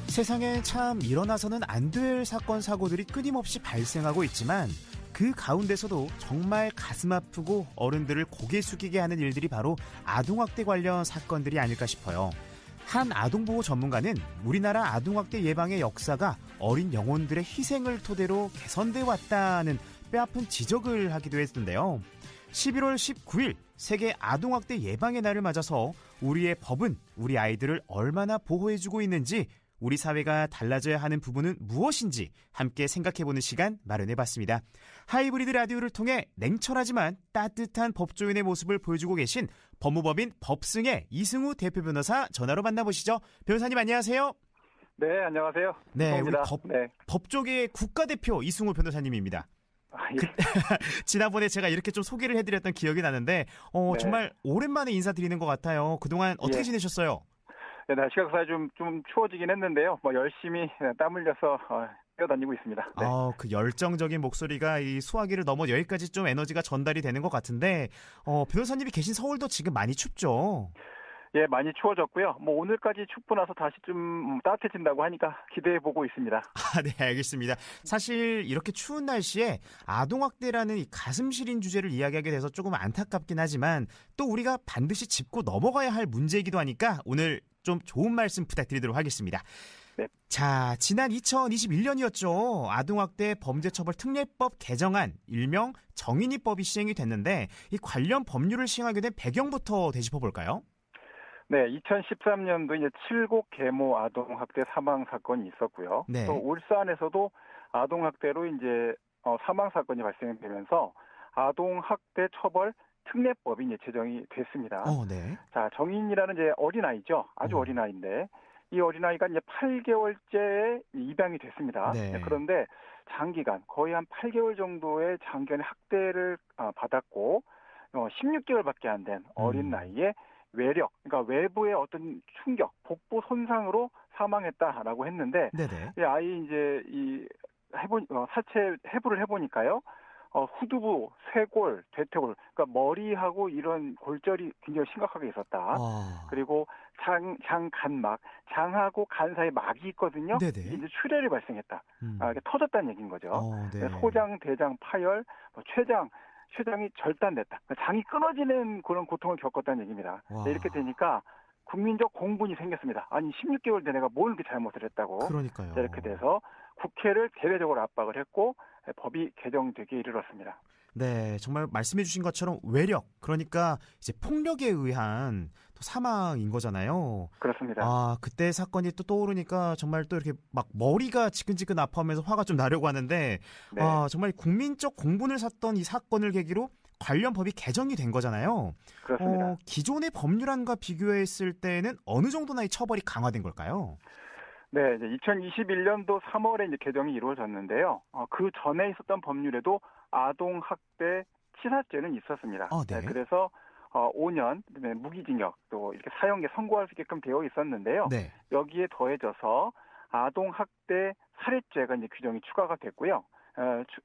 세상에 참 일어나서는 안 될 사건 사고들이 끊임없이 발생하고 있지만 그 가운데서도 정말 가슴 아프고 어른들을 고개 숙이게 하는 일들이 바로 아동학대 관련 사건들이 아닐까 싶어요. 한 아동보호 전문가는 우리나라 아동학대 예방의 역사가 어린 영혼들의 희생을 토대로 개선돼 왔다는 뼈아픈 지적을 하기도 했는데요. 11월 19일 세계 아동학대 예방의 날을 맞아서 우리의 법은 우리 아이들을 얼마나 보호해주고 있는지, 우리 사회가 달라져야 하는 부분은 무엇인지 함께 생각해보는 시간 마련해봤습니다. 하이브리드 라디오를 통해 냉철하지만 따뜻한 법조인의 모습을 보여주고 계신 법무법인 법승의 이승우 대표 변호사 전화로 만나보시죠. 변호사님 안녕하세요. 네, 안녕하세요. 네, 우리 네. 법조계의 국가대표 이승우 변호사님입니다. 예. 지난번에 제가 이렇게 좀 소개를 해드렸던 기억이 나는데 네. 정말 오랜만에 인사드리는 것 같아요. 그동안 어떻게 예. 지내셨어요? 네, 날씨가 사실 좀 추워지긴 했는데요. 열심히 땀 흘려서 뛰어다니고 있습니다. 네. 그 열정적인 목소리가 이 수화기를 넘어 여기까지 좀 에너지가 전달이 되는 것 같은데, 변호사님이 계신 서울도 지금 많이 춥죠? 예, 많이 추워졌고요. 오늘까지 춥고 나서 다시 좀 따뜻해진다고 하니까 기대해보고 있습니다. 네, 알겠습니다. 사실 이렇게 추운 날씨에 아동학대라는 이 가슴 시린 주제를 이야기하게 돼서 조금 안타깝긴 하지만 또 우리가 반드시 짚고 넘어가야 할 문제이기도 하니까 오늘 좀 좋은 말씀 부탁드리도록 하겠습니다. 네. 자, 지난 2021년이었죠. 아동학대 범죄처벌특례법 개정안, 일명 정인이법이 시행이 됐는데 이 관련 법률을 시행하게 된 배경부터 되짚어볼까요? 네, 2013년도 이제 7곡 계모 아동학대 사망 사건이 있었고요. 네. 또 울산에서도 아동학대로 이제 사망 사건이 발생되면서 아동학대 처벌 특례법이 이제 제정이 됐습니다. 네. 자, 정인이라는 이제 어린아이죠. 아주 어린아이인데 이 어린아이가 이제 8개월째에 입양이 됐습니다. 네. 그런데 장기간 거의 한 8개월 정도의 장기간의 학대를 받았고 16개월밖에 안 된 어린 나이에 외력, 그러니까 외부의 어떤 충격, 복부 손상으로 사망했다라고 했는데, 네네. 이 아이 이제 사체 해부를 해보니까요, 후두부, 쇄골, 대퇴골, 그러니까 머리하고 이런 골절이 굉장히 심각하게 있었다. 그리고 장 간막, 장하고 간 사이 막이 있거든요. 네네. 이게 이제 출혈이 발생했다. 이게 터졌다는 얘기인 거죠. 네. 소장, 대장, 파열, 췌장이 절단됐다. 그러니까 장이 끊어지는 그런 고통을 겪었다는 얘기입니다. 네, 이렇게 되니까 국민적 공분이 생겼습니다. 아니 16개월 된 애가 뭘 이렇게 잘못을 했다고. 그러니까요. 네, 이렇게 돼서 국회를 대대적으로 압박을 했고 법이 개정되기에 이르렀습니다. 네, 정말 말씀해 주신 것처럼 외력, 그러니까 이제 폭력에 의한 또 사망인 거잖아요. 그렇습니다. 그때 사건이 또 떠오르니까 정말 또 이렇게 막 머리가 지근지근 아파하면서 화가 좀 나려고 하는데, 네. 정말 국민적 공분을 샀던 이 사건을 계기로 관련 법이 개정이 된 거잖아요. 그렇습니다. 기존의 법률안과 비교했을 때는 어느 정도나 이 처벌이 강화된 걸까요? 네, 이제 2021년도 3월에 이제 개정이 이루어졌는데요. 그 전에 있었던 법률에도 아동학대 치사죄는 있었습니다. 네. 그래서 5년 무기징역 또 이렇게 사형에 선고할 수 있게끔 되어 있었는데요. 네. 여기에 더해져서 아동학대 살해죄가 이제 규정이 추가가 됐고요.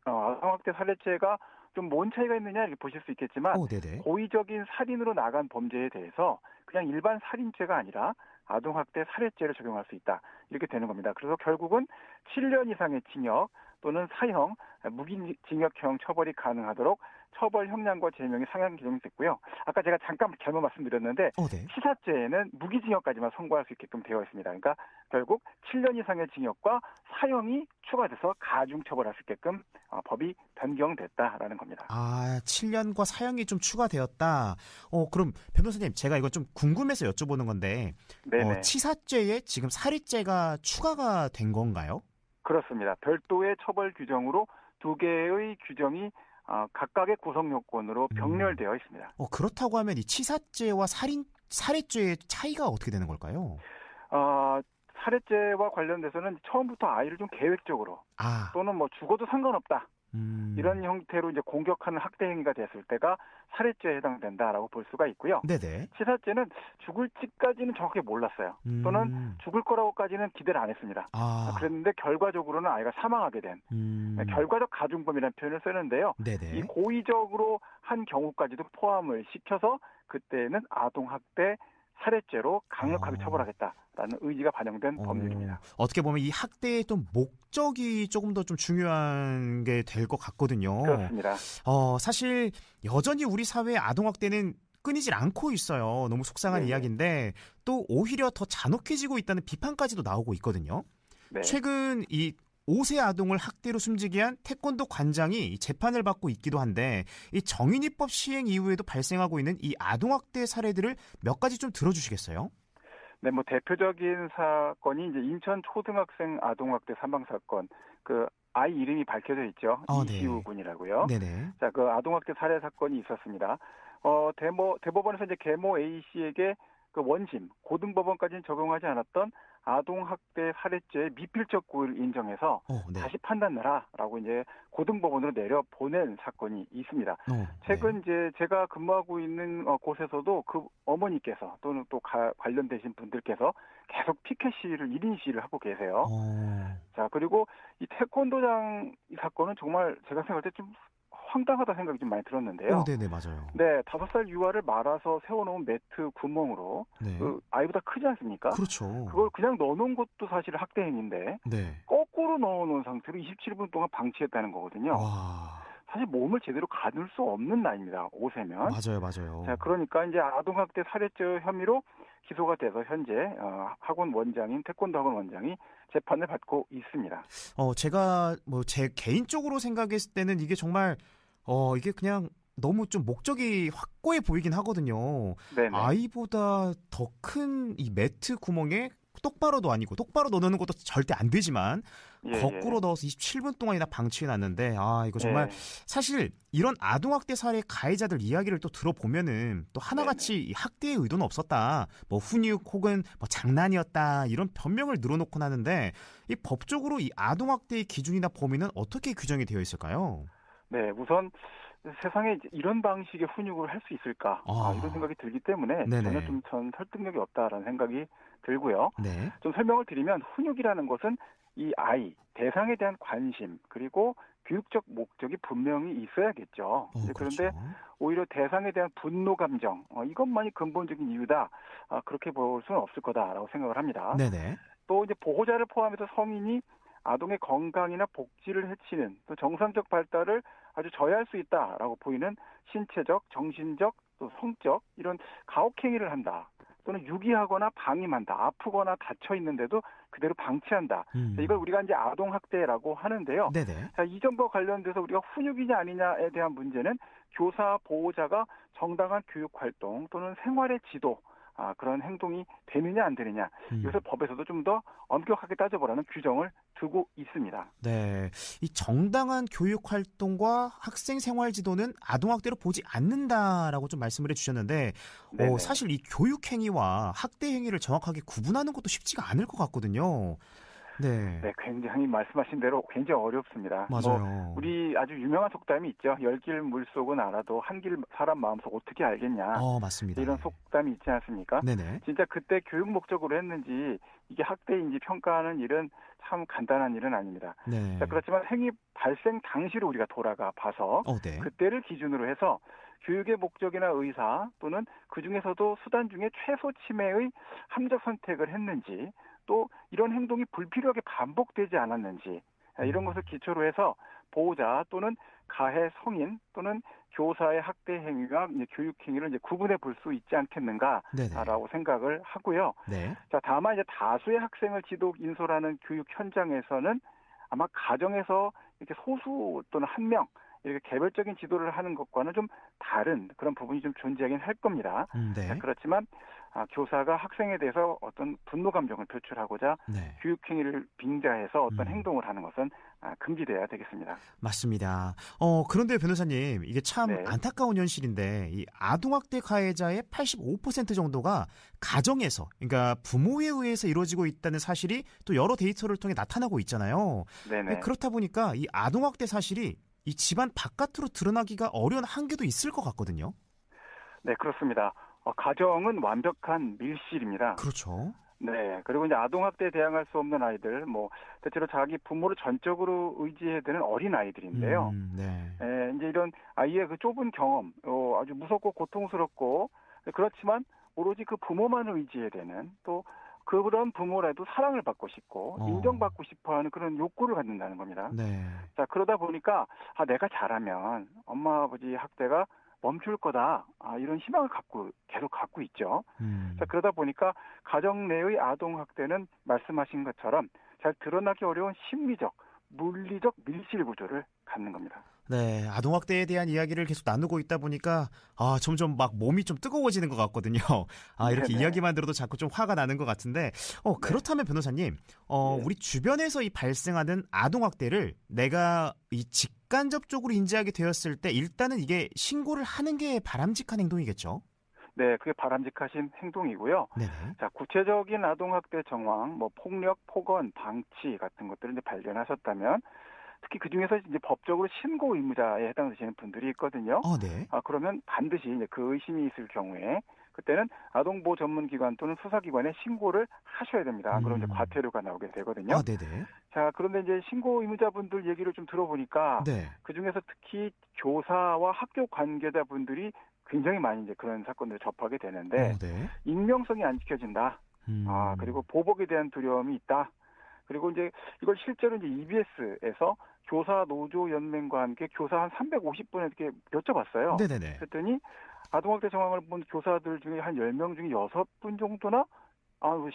아동학대 살해죄가 좀 뭔 차이가 있느냐 이렇게 보실 수 있겠지만 고의적인 살인으로 나간 범죄에 대해서 그냥 일반 살인죄가 아니라 아동학대 살해죄를 적용할 수 있다. 이렇게 되는 겁니다. 그래서 결국은 7년 이상의 징역 또는 사형, 무기징역형 처벌이 가능하도록 처벌 형량과 제명이 상향 개정됐고요. 아까 제가 잠깐 잘못 말씀드렸는데 네. 치사죄에는 무기징역까지만 선고할 수 있게끔 되어 있습니다. 그러니까 결국 7년 이상의 징역과 사형이 추가돼서 가중처벌할 수 있게끔 법이 변경됐다라는 겁니다. 7년과 사형이 좀 추가되었다. 그럼 변호사님, 제가 이거 좀 궁금해서 여쭤보는 건데, 치사죄에 지금 살인죄가 추가가 된 건가요? 그렇습니다. 별도의 처벌 규정으로 두 개의 규정이 각각의 구성 요건으로 병렬되어 있습니다. 그렇다고 하면 이 치사죄와 살해죄의 차이가 어떻게 되는 걸까요? 살해죄와 관련돼서는 처음부터 아이를 좀 계획적으로 또는 죽어도 상관없다. 이런 형태로 이제 공격하는 학대 행위가 됐을 때가 살해죄에 해당된다라고 볼 수가 있고요. 네네. 치사죄는 죽을지까지는 정확히 몰랐어요. 또는 죽을 거라고까지는 기대를 안 했습니다. 그랬는데 결과적으로는 아이가 사망하게 된 결과적 가중범이라는 표현을 쓰는데요. 네네. 이 고의적으로 한 경우까지도 포함을 시켜서 그때는 아동학대 살해죄로 강력하게 처벌하겠다라는 의지가 반영된 법률입니다. 어떻게 보면 이 학대의 또 목적이 조금 더 좀 중요한 게 될 것 같거든요. 그렇습니다. 사실 여전히 우리 사회의 아동학대는 끊이질 않고 있어요. 너무 속상한 네네. 이야기인데 또 오히려 더 잔혹해지고 있다는 비판까지도 나오고 있거든요. 네. 최근 이 5세 아동을 학대로 숨지게 한 태권도 관장이 재판을 받고 있기도 한데 이 정인이법 시행 이후에도 발생하고 있는 이 아동학대 사례들을 몇 가지 좀 들어주시겠어요? 네, 뭐 대표적인 사건이 이제 인천 초등학생 아동학대 사망 사건. 그 아이 이름이 밝혀져 있죠. 이시우 군이라고요. 네네. 자, 그 아동학대 살해 사건이 있었습니다. 대법원에서 이제 계모 A 씨에게 그 원심, 고등법원까지는 적용하지 않았던 아동학대 살해죄의 미필적구를 인정해서 다시 판단하라라고 이제 고등법원으로 내려보낸 사건이 있습니다. 최근 이제 제가 근무하고 있는 곳에서도 그 어머니께서 또는 또 관련되신 분들께서 계속 피켓 시위를 1인 시위를 하고 계세요. 자, 그리고 이 태권도장 이 사건은 정말 제가 생각할 때 좀 황당하다 생각이 좀 많이 들었는데요. 네네, 맞아요. 네, 5살 유아를 말아서 세워놓은 매트 구멍으로 그 아이보다 크지 않습니까? 그렇죠. 그걸 그냥 넣어놓은 것도 사실 학대 행위인데 거꾸로 넣어놓은 상태로 27분 동안 방치했다는 거거든요. 사실 몸을 제대로 가눌 수 없는 나이입니다. 5세면. 맞아요. 자, 그러니까 이제 아동학대 살해죄 혐의로 기소가 돼서 현재 학원 원장인 태권도 학원 원장이 재판을 받고 있습니다. 제가 뭐 제 개인적으로 생각했을 때는 이게 정말 이게 그냥 너무 좀 목적이 확고해 보이긴 하거든요. 네네. 아이보다 더 큰 이 매트 구멍에 똑바로도 아니고 똑바로 넣는 것도 절대 안 되지만 거꾸로 넣어서 27분 동안이나 방치해놨는데 이거 정말 사실 이런 아동학대 사례 가해자들 이야기를 또 들어보면은 또 하나같이 학대의 의도는 없었다, 뭐 훈육 혹은 뭐 장난이었다 이런 변명을 늘어놓곤 하는데 이 법적으로 이 아동학대의 기준이나 범위는 어떻게 규정이 되어 있을까요? 네, 우선 세상에 이런 방식의 훈육을 할 수 있을까 이런 생각이 들기 때문에 전혀 전 설득력이 없다라는 생각이 들고요. 좀 설명을 드리면 훈육이라는 것은 이 아이 대상에 대한 관심 그리고 교육적 목적이 분명히 있어야겠죠. 그런데 오히려 대상에 대한 분노 감정 이것만이 근본적인 이유다 그렇게 볼 수는 없을 거다라고 생각을 합니다. 또 이제 보호자를 포함해서 성인이 아동의 건강이나 복지를 해치는 또 정상적 발달을 아주 저해할 수 있다라고 보이는 신체적, 정신적, 또 성적 이런 가혹행위를 한다. 또는 유기하거나 방임한다. 아프거나 다쳐 있는데도 그대로 방치한다. 이걸 우리가 이제 아동학대라고 하는데요. 자, 이 점과 관련돼서 우리가 훈육이냐 아니냐에 대한 문제는 교사, 보호자가 정당한 교육활동 또는 생활의 지도 그런 행동이 되느냐 안 되느냐 이것을 법에서도 좀 더 엄격하게 따져보라는 규정을 두고 있습니다. 네, 이 정당한 교육 활동과 학생 생활 지도는 아동학대로 보지 않는다라고 좀 말씀을 해주셨는데 사실 이 교육 행위와 학대 행위를 정확하게 구분하는 것도 쉽지가 않을 것 같거든요. 네, 굉장히 말씀하신 대로 굉장히 어렵습니다. 맞아요. 우리 아주 유명한 속담이 있죠. 열길 물속은 알아도 한길 사람 마음속 어떻게 알겠냐. 맞습니다. 이런 속담이 있지 않습니까? 진짜 그때 교육 목적으로 했는지 이게 학대인지 평가하는 일은 참 간단한 일은 아닙니다. 자, 그렇지만 행위 발생 당시로 우리가 돌아가 봐서 그때를 기준으로 해서 교육의 목적이나 의사 또는 그중에서도 수단 중에 최소 침해의 함정 선택을 했는지 또 이런 행동이 불필요하게 반복되지 않았는지 이런 것을 기초로 해서 보호자 또는 가해 성인 또는 교사의 학대 행위와 이제 교육 행위를 이제 구분해 볼 수 있지 않겠는가라고 생각을 하고요. 자, 다만 이제 다수의 학생을 지도 인솔하는 교육 현장에서는 아마 가정에서 이렇게 소수 또는 한 명 이렇게 개별적인 지도를 하는 것과는 좀 다른 그런 부분이 좀 존재하긴 할 겁니다. 그렇지만 교사가 학생에 대해서 어떤 분노 감정을 표출하고자 교육 행위를 빙자해서 어떤 행동을 하는 것은 금지돼야 되겠습니다. 맞습니다. 그런데 변호사님, 이게 참 안타까운 현실인데 이 아동학대 가해자의 85% 정도가 가정에서, 그러니까 부모에 의해서 이루어지고 있다는 사실이 또 여러 데이터를 통해 나타나고 있잖아요. 그렇다 보니까 이 아동학대 사실이 이 집안 바깥으로 드러나기가 어려운 한계도 있을 것 같거든요. 네, 그렇습니다. 가정은 완벽한 밀실입니다. 그렇죠. 네, 그리고 이제 아동학대에 대항할 수 없는 아이들, 대체로 자기 부모를 전적으로 의지해야 되는 어린 아이들인데요. 이제 이런 아이의 그 좁은 경험, 아주 무섭고 고통스럽고, 그렇지만 오로지 그 부모만을 의지해야 되는 또 그런 부모라도 사랑을 받고 싶고 인정받고 싶어하는 그런 욕구를 갖는다는 겁니다. 네. 자 그러다 보니까 내가 잘하면 엄마 아버지 학대가 멈출 거다. 이런 희망을 계속 갖고 있죠. 자 그러다 보니까 가정 내의 아동 학대는 말씀하신 것처럼 잘 드러나기 어려운 심리적, 물리적 밀실 구조를 갖는 겁니다. 네, 아동학대에 대한 이야기를 계속 나누고 있다 보니까 점점 막 몸이 좀 뜨거워지는 것 같거든요. 이렇게 네네. 이야기만 들어도 자꾸 좀 화가 나는 것 같은데 그렇다면 변호사님, 네. 우리 주변에서 이 발생하는 아동학대를 내가 이 직간접적으로 인지하게 되었을 때 일단은 이게 신고를 하는 게 바람직한 행동이겠죠? 네, 그게 바람직하신 행동이고요. 네네. 자, 구체적인 아동학대 정황, 폭력, 폭언, 방치 같은 것들을 이제 발견하셨다면 특히 그 중에서 이제 법적으로 신고 의무자에 해당되시는 분들이 있거든요. 네. 그러면 반드시 이제 그 의심이 있을 경우에 그때는 아동보호 전문기관 또는 수사기관에 신고를 하셔야 됩니다. 그럼 이제 과태료가 나오게 되거든요. 네네. 자, 그런데 이제 신고 의무자분들 얘기를 좀 들어보니까 네. 그 중에서 특히 교사와 학교 관계자분들이 굉장히 많이 이제 그런 사건들을 접하게 되는데 네. 익명성이 안 지켜진다. 그리고 보복에 대한 두려움이 있다. 그리고 이제 이걸 실제로 이제 EBS에서 교사 노조 연맹과 함께 교사 한 350분에 이렇게 여쭤봤어요. 네네네. 그랬더니 아동학대 정황을 본 교사들 중에 한 10명 중에 6분 정도나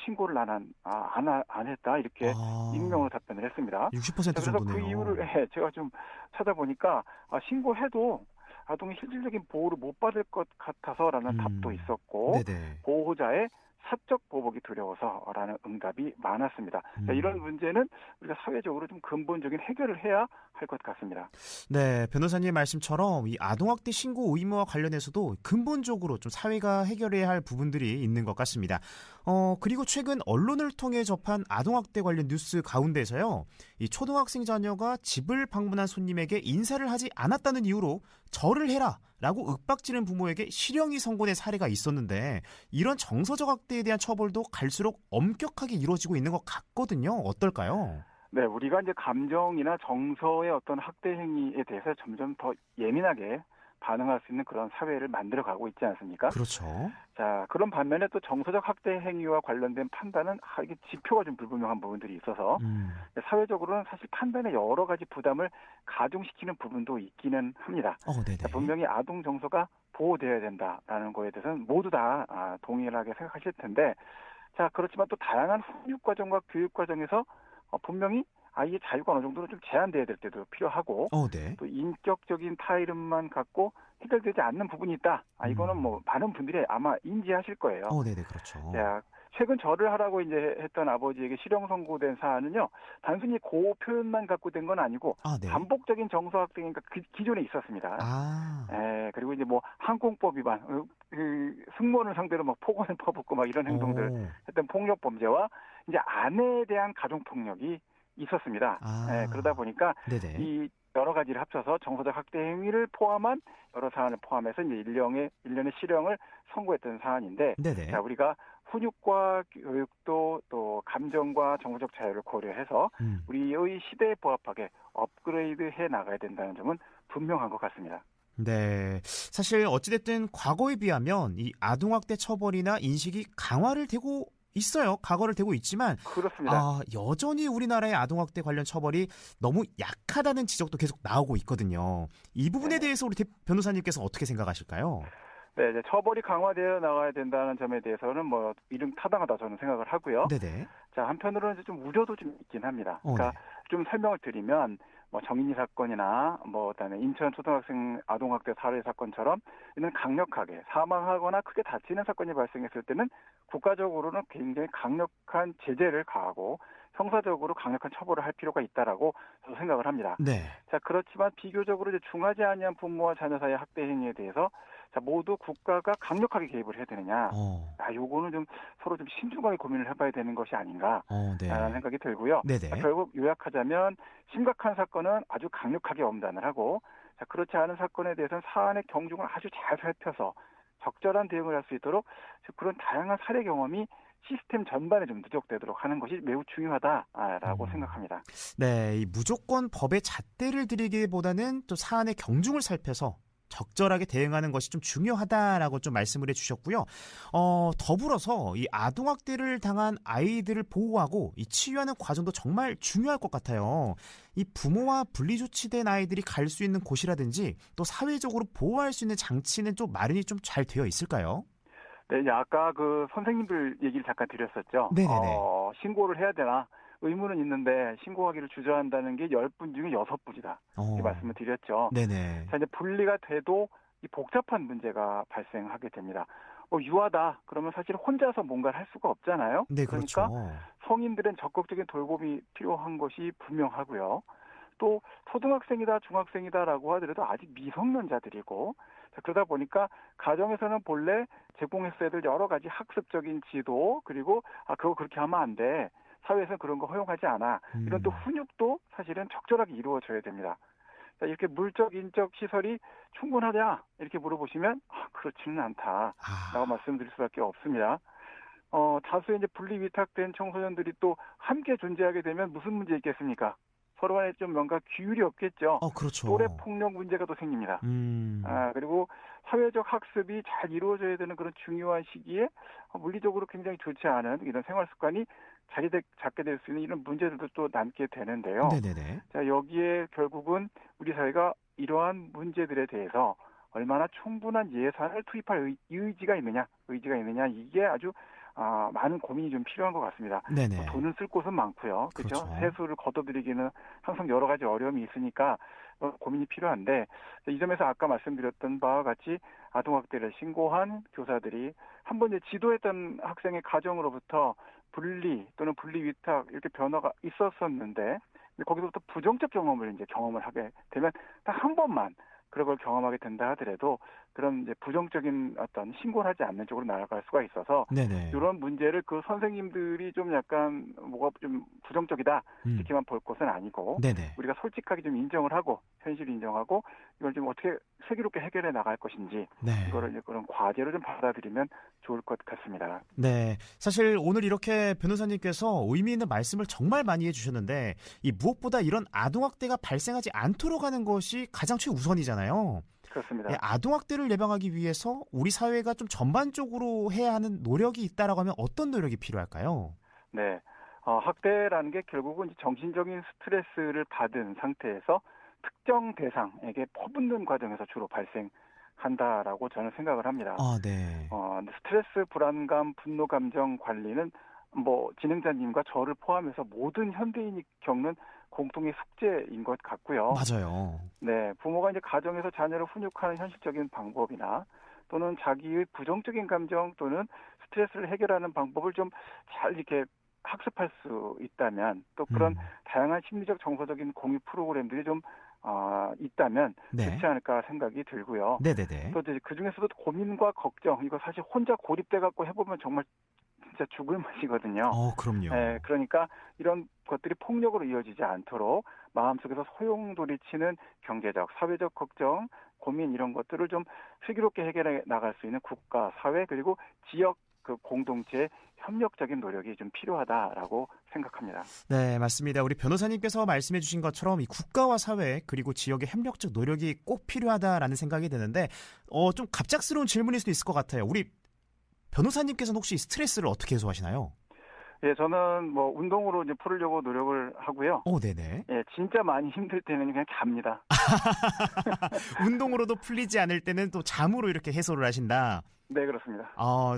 신고를 안 했다 이렇게 익명으로 답변을 했습니다. 60% 그래서 정도네요. 그 이유를 제가 좀 찾아보니까 신고해도 아동이 실질적인 보호를 못 받을 것 같아서라는 답도 있었고 네네. 보호자의 사적 보복이 두려워서라는 응답이 많았습니다. 이런 문제는 우리가 사회적으로 좀 근본적인 해결을 해야 할 것 같습니다. 네, 변호사님 말씀처럼 이 아동학대 신고 의무와 관련해서도 근본적으로 좀 사회가 해결해야 할 부분들이 있는 것 같습니다. 그리고 최근 언론을 통해 접한 아동학대 관련 뉴스 가운데서요, 이 초등학생 자녀가 집을 방문한 손님에게 인사를 하지 않았다는 이유로 절을 해라 라고 윽박지른 부모에게 실형이 선고된 사례가 있었는데 이런 정서적 학대에 대한 처벌도 갈수록 엄격하게 이루어지고 있는 것 같거든요. 어떨까요? 네, 우리가 이제 감정이나 정서의 어떤 학대 행위에 대해서 점점 더 예민하게 반응할 수 있는 그런 사회를 만들어가고 있지 않습니까? 그렇죠. 자, 그런 반면에 또 정서적 학대 행위와 관련된 판단은 이게 지표가 좀 불분명한 부분들이 있어서 사회적으로는 사실 판단에 여러 가지 부담을 가중시키는 부분도 있기는 합니다. 네네. 분명히 아동 정서가 보호되어야 된다라는 거에 대해서는 모두 다 동일하게 생각하실 텐데, 자 그렇지만 또 다양한 훈육 과정과 교육 과정에서 분명히 아이의 자유가 어느 정도는 좀 제한돼야 될 때도 필요하고 네. 또 인격적인 타이름만 갖고 해결되지 않는 부분이 있다. 이거는 많은 분들이 아마 인지하실 거예요. 네네, 그렇죠. 자, 최근 절을 하라고 이제 했던 아버지에게 실형 선고된 사안은요, 단순히 그 표현만 갖고 된 건 아니고 네. 반복적인 정서학대니까 기존에 있었습니다. 그리고 이제 항공법 위반, 승무원을 상대로 폭언을 퍼붓고 이런 행동들 했던 폭력 범죄와 이제 아내에 대한 가정 폭력이 있었습니다. 그러다 보니까 네네. 이 여러 가지를 합쳐서 정서적 학대 행위를 포함한 여러 사안을 포함해서 이제 1년의 실형을 선고했던 사안인데, 네네. 자, 우리가 훈육과 교육도 또 감정과 정서적 자유를 고려해서 우리의 시대에 부합하게 업그레이드해 나가야 된다는 점은 분명한 것 같습니다. 네, 사실 어찌됐든 과거에 비하면 이 아동학대 처벌이나 인식이 강화를 되고 있어요. 각오를 되고 있지만 그렇습니다. 여전히 우리나라의 아동학대 관련 처벌이 너무 약하다는 지적도 계속 나오고 있거든요. 이 부분에 대해서 우리 변호사님께서 어떻게 생각하실까요? 네, 이제 처벌이 강화되어 나가야 된다는 점에 대해서는 이름 타당하다 저는 생각을 하고요. 네네. 자, 한편으로는 이제 좀 우려도 좀 있긴 합니다. 그러니까 좀 설명을 드리면 정인이 사건이나 그다음에 인천 초등학생 아동학대 살해 사건처럼 이는 강력하게 사망하거나 크게 다치는 사건이 발생했을 때는 국가적으로는 굉장히 강력한 제재를 가하고 형사적으로 강력한 처벌을 할 필요가 있다라고 저도 생각을 합니다. 네. 자, 그렇지만 비교적으로 이제 중하지 아니한 부모와 자녀 사이의 학대 행위에 대해서 모두 국가가 강력하게 개입을 해야 되느냐? 요거는 좀 서로 좀 신중하게 고민을 해봐야 되는 것이 아닌가라는 생각이 들고요. 결국 요약하자면 심각한 사건은 아주 강력하게 엄단을 하고, 자, 그렇지 않은 사건에 대해서는 사안의 경중을 아주 잘 살펴서 적절한 대응을 할 수 있도록 그런 다양한 사례 경험이 시스템 전반에 좀 누적되도록 하는 것이 매우 중요하다라고 생각합니다. 네, 이 무조건 법의 잣대를 들이기보다는 또 사안의 경중을 살펴서 적절하게 대응하는 것이 좀 중요하다라고 좀 말씀을 해주셨고요. 더불어서 이 아동학대를 당한 아이들을 보호하고 이 치유하는 과정도 정말 중요할 것 같아요. 이 부모와 분리조치된 아이들이 갈 수 있는 곳이라든지 또 사회적으로 보호할 수 있는 장치는 좀 마련이 좀 잘 되어 있을까요? 네, 이제 아까 그 선생님들 얘기를 잠깐 드렸었죠. 네네네. 신고를 해야 되나? 의무는 있는데 신고하기를 주저한다는 게 10분 중에 6분이다. 이렇게 말씀을 드렸죠. 네네. 자, 이제 분리가 돼도 이 복잡한 문제가 발생하게 됩니다. 유아다. 그러면 사실 혼자서 뭔가를 할 수가 없잖아요. 네, 그러니까 그렇죠. 성인들은 적극적인 돌봄이 필요한 것이 분명하고요. 또 초등학생이다, 중학생이다라고 하더라도 아직 미성년자들이고, 그러다 보니까 가정에서는 본래 제공했어야 될 여러 가지 학습적인 지도, 그리고 그거 그렇게 하면 안 돼. 사회에서는 그런 거 허용하지 않아. 이런 또 훈육도 사실은 적절하게 이루어져야 됩니다. 자, 이렇게 물적, 인적 시설이 충분하냐? 이렇게 물어보시면 그렇지는 않다라고 말씀드릴 수밖에 없습니다. 다수의 이제 분리 위탁된 청소년들이 또 함께 존재하게 되면 무슨 문제 있겠습니까? 서로 간에 좀 뭔가 규율이 없겠죠. 그렇죠. 또래 폭력 문제가 또 생깁니다. 그리고 사회적 학습이 잘 이루어져야 되는 그런 중요한 시기에 물리적으로 굉장히 좋지 않은 이런 생활 습관이 자리 잡게 될 수 있는 이런 문제들도 또 남게 되는데요. 네네네. 자, 여기에 결국은 우리 사회가 이러한 문제들에 대해서 얼마나 충분한 예산을 투입할 의지가 있느냐 이게 아주 많은 고민이 좀 필요한 것 같습니다. 네네. 돈을 쓸 곳은 많고요. 그렇죠? 세수를 걷어들이기는 항상 여러 가지 어려움이 있으니까 고민이 필요한데, 이 점에서 아까 말씀드렸던 바와 같이 아동학대를 신고한 교사들이 한번 이제 지도했던 학생의 가정으로부터 분리 또는 분리 위탁 이렇게 변화가 있었었는데, 거기서부터 부정적 경험을 하게 되면 딱 한 번만 그런 걸 경험하게 된다 하더라도 그런 이제 부정적인 어떤 신고를 하지 않는 쪽으로 나아갈 수가 있어서 네네. 이런 문제를 그 선생님들이 좀 약간 뭐가 좀 부정적이다 이렇게만 볼 것은 아니고 네네. 우리가 솔직하게 좀 인정을 하고 현실을 인정하고 이걸 좀 어떻게 슬기롭게 해결해 나갈 것인지 이거를 이제 그런 과제로 좀 받아들이면 좋을 것 같습니다. 네, 사실 오늘 이렇게 변호사님께서 의미 있는 말씀을 정말 많이 해주셨는데 이 무엇보다 이런 아동학대가 발생하지 않도록 하는 것이 가장 최우선이잖아요. 그렇습니다. 아동학대를 예방하기 위해서 우리 사회가 좀 전반적으로 해야 하는 노력이 있다라고 하면 어떤 노력이 필요할까요? 네, 학대라는 게 결국은 정신적인 스트레스를 받은 상태에서 특정 대상에게 퍼붓는 과정에서 주로 발생한다라고 저는 생각을 합니다. 네. 스트레스, 불안감, 분노 감정 관리는 진행자님과 저를 포함해서 모든 현대인이 겪는 공통의 숙제인 것 같고요. 맞아요. 네, 부모가 이제 가정에서 자녀를 훈육하는 현실적인 방법이나 또는 자기의 부정적인 감정 또는 스트레스를 해결하는 방법을 좀 잘 이렇게 학습할 수 있다면 또 그런 다양한 심리적 정서적인 공유 프로그램들이 좀 있다면 좋지 않을까 생각이 들고요. 네네네. 또 이제 그 중에서도 고민과 걱정 이거 사실 혼자 고립돼 갖고 해보면 정말 진짜 죽을 맛이거든요. 그럼요. 네, 그러니까 이런 것들이 폭력으로 이어지지 않도록 마음속에서 소용돌이치는 경제적, 사회적 걱정, 고민 이런 것들을 좀 슬기롭게 해결해 나갈 수 있는 국가, 사회 그리고 지역 그 공동체의 협력적인 노력이 좀 필요하다라고 생각합니다. 네, 맞습니다. 우리 변호사님께서 말씀해 주신 것처럼 이 국가와 사회 그리고 지역의 협력적 노력이 꼭 필요하다라는 생각이 드는데 좀 갑작스러운 질문일 수도 있을 것 같아요. 우리 변호사님께서는 혹시 스트레스를 어떻게 해소하시나요? 예, 저는 운동으로 이제 풀으려고 노력을 하고요. 네네. 예, 진짜 많이 힘들 때는 그냥 잡니다. 운동으로도 풀리지 않을 때는 또 잠으로 이렇게 해소를 하신다. 네, 그렇습니다.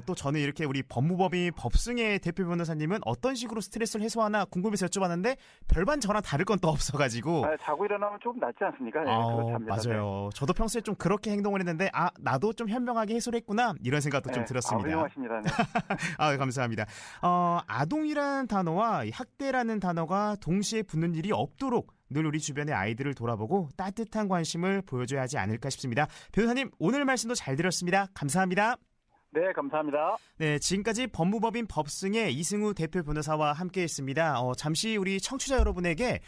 또 저는 이렇게 우리 법무법인 법승의 대표 변호사님은 어떤 식으로 스트레스를 해소하나 궁금해서 여쭤봤는데 별반 저랑 다를 건 또 없어가지고. 자고 일어나면 조금 낫지 않습니까? 네, 그거 잡니다. 맞아요. 네. 저도 평소에 좀 그렇게 행동을 했는데 나도 좀 현명하게 해소를 했구나 이런 생각도 좀 들었습니다. 훌륭하십니다. 네. 감사합니다. 아동이라는 단어와 학대라는 단어가 동시에 붙는 일이 없도록 늘 우리 주변의 아이들을 돌아보고 따뜻한 관심을 보여줘야 하지 않을까 싶습니다. 변호사님 오늘 말씀도 잘 들었습니다. 감사합니다. 네, 감사합니다. 네, 지금까지 법무법인 법승의 이승우 대표 변호사와 함께했습니다. 잠시 우리 청취자 여러분에게